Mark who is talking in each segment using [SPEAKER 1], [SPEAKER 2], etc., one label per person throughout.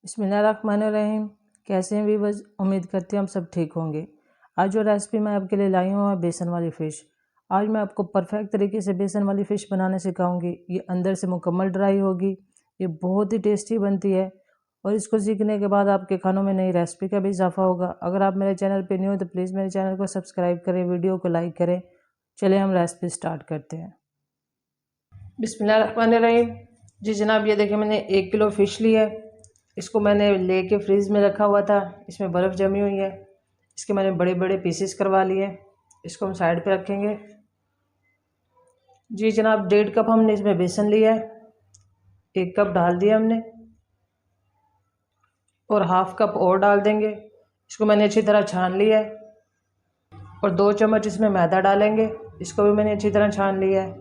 [SPEAKER 1] बिस्मिल्लाहिर्रहमानिर्रहीम। कैसे हैं व्यूअर्स? उम्मीद करते हैं हम सब ठीक होंगे। आज जो रेसिपी मैं आपके लिए लाई हूँ है बेसन वाली फ़िश। आज मैं आपको परफेक्ट तरीके से बेसन वाली फ़िश बनाने सिखाऊंगी। ये अंदर से मुकम्मल ड्राई होगी, ये बहुत ही टेस्टी बनती है और इसको सीखने के बाद आपके खानों में नई रेसिपी का भी इजाफा होगा। अगर आप मेरे चैनल पर न्यू हो तो प्लीज़ मेरे चैनल को सब्सक्राइब करें, वीडियो को लाइक करें। चलिए हम रेसिपी स्टार्ट करते हैं। बिस्मिल्लाहिर्रहमानिर्रहीम। जी जनाब, ये देखिए मैंने 1 किलो फ़िश ली है। इसको मैंने लेके फ्रीज़ में रखा हुआ था, इसमें बर्फ़ जमी हुई है। इसके मैंने बड़े बड़े पीसेस करवा लिए। इसको हम साइड पे रखेंगे। जी जनाब, 1.5 कप हमने इसमें बेसन लिया है, 1 कप डाल दिया हमने और हाफ़ कप और डाल देंगे। इसको मैंने अच्छी तरह छान लिया है और 2 चम्मच इसमें मैदा डालेंगे, इसको भी मैंने अच्छी तरह छान लिया है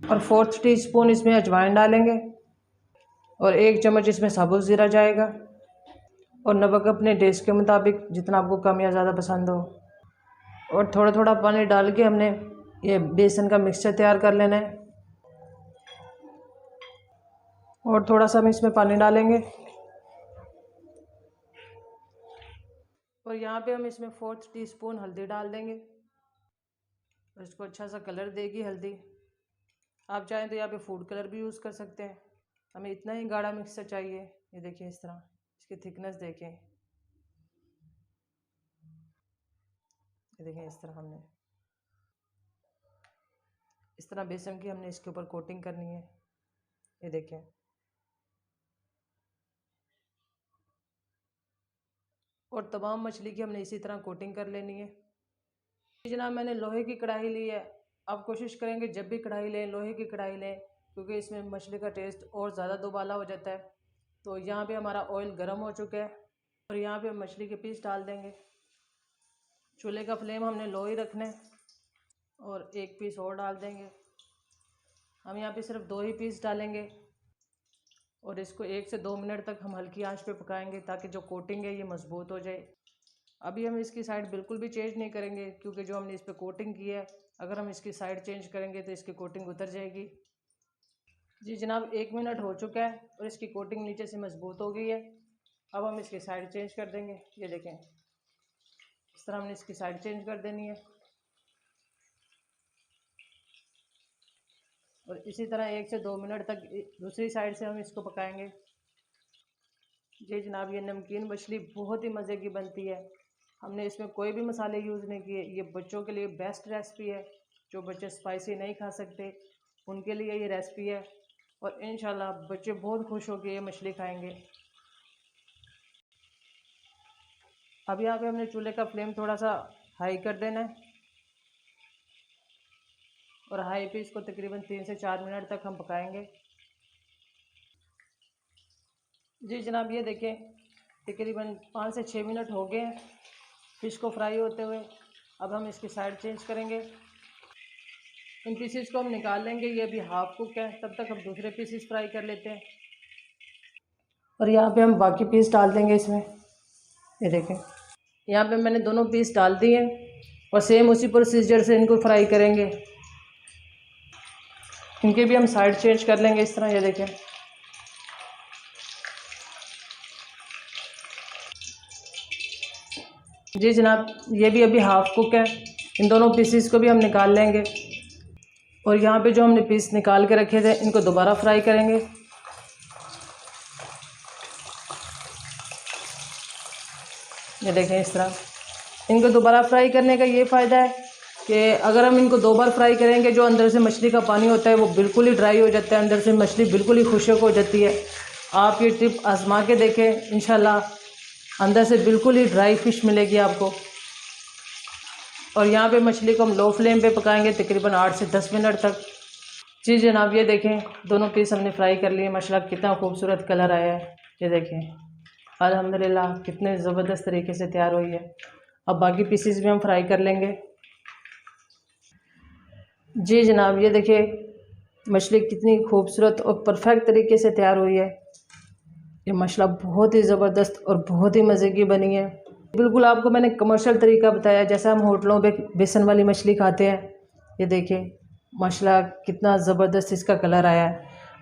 [SPEAKER 1] और 4th टीस्पून इसमें अजवाइन डालेंगे और 1 चम्मच इसमें साबुत ज़ीरा जाएगा और नमक अपने टेस्ट के मुताबिक, जितना आपको कम या ज़्यादा पसंद हो। और थोड़ा थोड़ा पानी डाल के हमने ये बेसन का मिक्सचर तैयार कर लेना है और थोड़ा सा हम इसमें पानी डालेंगे और यहाँ पे हम इसमें 4th टीस्पून हल्दी डाल देंगे और इसको अच्छा सा कलर देगी हल्दी। आप चाहें तो यहाँ पे फूड कलर भी यूज़ कर सकते हैं। हमें इतना ही गाढ़ा मिक्सचर चाहिए। ये देखिए इस तरह इसकी थिकनेस देखें, ये देखें इस तरह हमने इस तरह बेसन की हमने इसके ऊपर कोटिंग करनी है। ये देखें और तमाम मछली की हमने इसी तरह कोटिंग कर लेनी है। जनाब मैंने लोहे की कढ़ाई ली है। आप कोशिश करेंगे जब भी कढ़ाई लें लोहे की कढ़ाई लें, क्योंकि इसमें मछली का टेस्ट और ज़्यादा दुबाला हो जाता है। तो यहाँ पे हमारा ऑयल गर्म हो चुका है और यहाँ पे हम मछली के पीस डाल देंगे। चूल्हे का फ्लेम हमने लो ही रखना है और 1 पीस और डाल देंगे। हम यहाँ पे सिर्फ 2 ही पीस डालेंगे और इसको 1 से 2 मिनट तक हम हल्की आंच पे पकाएंगे ताकि जो कोटिंग है ये मजबूत हो जाए। अभी हम इसकी साइड बिल्कुल भी चेंज नहीं करेंगे, क्योंकि जो हमने इस पर कोटिंग की है, अगर हम इसकी साइड चेंज करेंगे तो इसकी कोटिंग उतर जाएगी। जी जनाब, 1 मिनट हो चुका है और इसकी कोटिंग नीचे से मजबूत हो गई है। अब हम इसकी साइड चेंज कर देंगे। ये देखें इस तरह हमने इसकी साइड चेंज कर देनी है और इसी तरह 1 से 2 मिनट तक दूसरी साइड से हम इसको पकाएंगे। जी जनाब, ये नमकीन मछली बहुत ही मज़े की बनती है। हमने इसमें कोई भी मसाले यूज़ नहीं किए। ये बच्चों के लिए बेस्ट रेसिपी है। जो बच्चे स्पाइसी नहीं खा सकते उनके लिए ये रेसिपी है और इंशाल्लाह बच्चे बहुत खुश होकर ये मछली खाएंगे। अब यहाँ पे हमने चूल्हे का फ्लेम थोड़ा सा हाई कर देना है और हाई पे इसको तकरीबन 3 से 4 मिनट तक हम पकाएंगे। जी जनाब, ये देखें तकरीबन 5 से 6 मिनट हो गए हैं फ़िश को फ्राई होते हुए। अब हम इसकी साइड चेंज करेंगे। इन पीसेस को हम निकाल लेंगे, ये अभी हाफ कुक है, तब तक हम दूसरे पीसेस फ्राई कर लेते हैं और यहाँ पे हम बाकी पीस डाल देंगे इसमें। ये देखें यहाँ पे मैंने दोनों पीस डाल दिए और सेम उसी प्रोसीजर से इनको फ्राई करेंगे। इनके भी हम साइड चेंज कर लेंगे इस तरह। ये देखें जी जनाब, ये भी अभी हाफ कुक है। इन दोनों पीसेस को भी हम निकाल लेंगे और यहाँ पे जो हमने पीस निकाल के रखे थे इनको दोबारा फ्राई करेंगे। ये देखें इस तरह इनको दोबारा फ्राई करने का ये फ़ायदा है कि अगर हम इनको 2 बार फ्राई करेंगे, जो अंदर से मछली का पानी होता है वो बिल्कुल ही ड्राई हो जाता है, अंदर से मछली बिल्कुल ही खुश्क हो जाती है। आप ये टिप आजमा के देखें, इंशाल्लाह अंदर से बिल्कुल ही ड्राई फ़िश मिलेगी आपको। और यहाँ पे मछली को हम लो फ्लेम पे पकाएंगे तकरीबन 8 से 10 मिनट तक। जी जनाब, ये देखें दोनों पीस हमने फ्राई कर लिए। माशाल्लाह कितना खूबसूरत कलर आया है। ये देखें अल्हम्दुलिल्लाह कितने ज़बरदस्त तरीके से तैयार हुई है। अब बाकी पीसेस भी हम फ्राई कर लेंगे। जी जनाब, ये देखिए मछली कितनी खूबसूरत और परफेक्ट तरीके से तैयार हुई है। ये माशाल्लाह बहुत ही ज़बरदस्त और बहुत ही मज़े की बनी है। बिल्कुल आपको मैंने कमर्शियल तरीका बताया, जैसा हम होटलों पे बेसन वाली मछली खाते हैं। ये देखिए माशाल्लाह कितना ज़बरदस्त इसका कलर आया है।